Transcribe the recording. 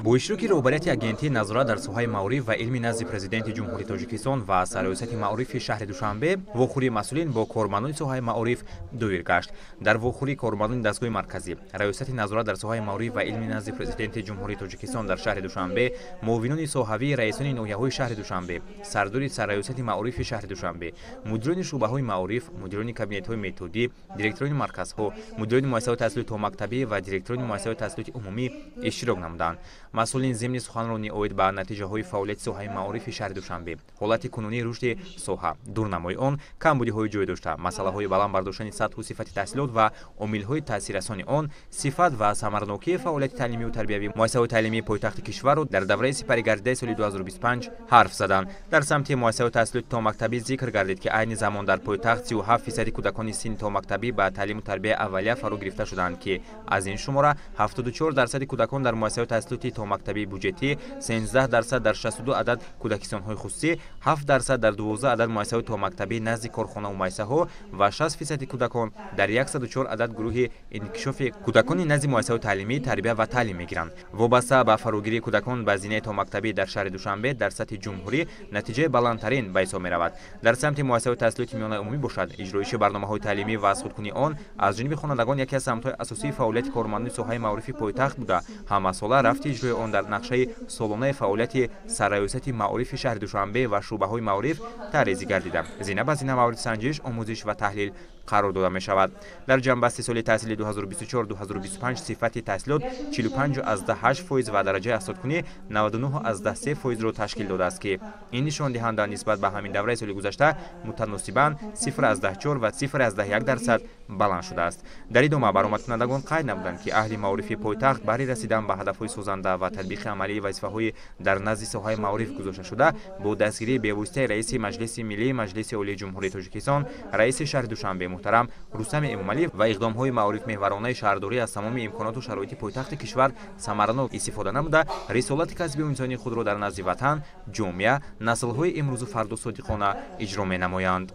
бо иштироки роҳбарияти агентии назорат дар соҳаи маориф ва илми назди президенти ҷумҳурии тоҷикистон ва сароясати маорифи шаҳри душанбе вохӯрии масъулин бо кормандони соҳаи маориф дуюр гашт. дар вохӯрии кормандони дастгоҳи марказӣ, раёсати назорат дар соҳаи маориф ва илми назди президенти ҷумҳурии тоҷикистон дар шаҳри душанбе, муовинони соҳавии раисони ноҳияҳои шаҳри душанбе, сардори сарраёсати маорифи шаҳри душанбе, мудирони шуъбаҳои маориф, мудирони кабинетҳои методӣ, директорони марказҳо, мудирони муассисаҳои таҳсилоти томактабӣ ва директорони муассисаҳои таҳсилоти умумӣ иштирок намуданд. масъулин зимни суханрони оид ба натиҷаҳои фаъолияти соҳаи маорифи шаҳри душанбе, ҳолати кунунии рушди соҳа, дурнамои он, камбудиҳои ҷой дошта, масъалаҳои баланд бардоштани сатҳу сифати таҳсилот ва омилҳои таъсиррасони он, сифат ва самаранокии фаъолияти таълимию тарбиявии муассисаҳои таълимии пойтахти кишварро дар давраи сипаригардидаи соли 2025 ҳарф заданд. дар самти муассисаҳои таҳсилоти томактабӣ зикр гардид, ки айни замон дар пойтахт 37% кӯдакони синни томактабӣ ба таълиму тарбияи аввалия фаро гирифта шуданд, ки аз ин шумора 74% кӯдакон дар муассисаҳои таҳсилоти томактабии буҷетӣ, 13% дар 62 адад кӯдакистонҳои хусусӣ, 7% дар 12 адад муассисаҳои томактабӣ назди корхонаву майсаҳо ва 60% кӯдакон дар 104 адад гурӯҳи инкишофи кӯдакони назди муассисаҳои таълимӣ, тарбия ва таълим мегиранд. вобаста ба фарогирии кӯдакон ба зинаи томактабӣ дар шаҳри душанбе дар сатҳи ҷумҳурӣ натиҷаи баландтарин ба ҳисоб меравад. дар самти муассисаҳои таҳсилоти миёнаи умумӣ бошад, иҷроиши барномаҳои таълимӣ ва аз худкунии он аз ҷониби хонандагон яке аз самтҳои асосии фаъолияти кормандони соҳаи маорифи пойтахт буда, ҳамасола рафти иҷрои он дар нақшаи солонаи фаъолияти сарраёсати маорифи шаҳри душанбе ва шуъбаҳои маориф тарезӣ гардида, зина ба зина мавриди санҷиш, омӯзиш ва таҳлил қарор дода мешавад. дар ҷанбасти соли таҳсилии 2024-2025 сифати таҳсилот 45.8% ва дараҷаи асодкунӣ 99.3%-ро ташкил додааст, ки ин нишондиҳанда нисбат ба ҳамин давраи соли гузашта мутаносибан 0.4 ва 0.1% баланд шудааст. дар идома баромадкунандагон қайд намуданд, ки аҳли маорифи пойтахт баҳри расидан ба ҳадафҳои созанда ва татбиқи амалии вазифаҳои дар назди соҳаи маориф гузошташуда бо дастгирии бевоситаи раиси Маҷлиси Миллии Маҷлиси Олии Ҷумҳурии Тоҷикистон, раиси шаҳри Душанбе муҳтарам Рустами Эмомалиев ва иқдомҳои маорифмеҳваронаи шаҳрдорӣ аз тамоми имконоту шароити пойтахти кишвар самаранок истифода намуда, рисолати касбию инсонии худро дар назди ватан, ҷомеа, наслҳои имрӯзу фарду содиқона иҷро менамоянд.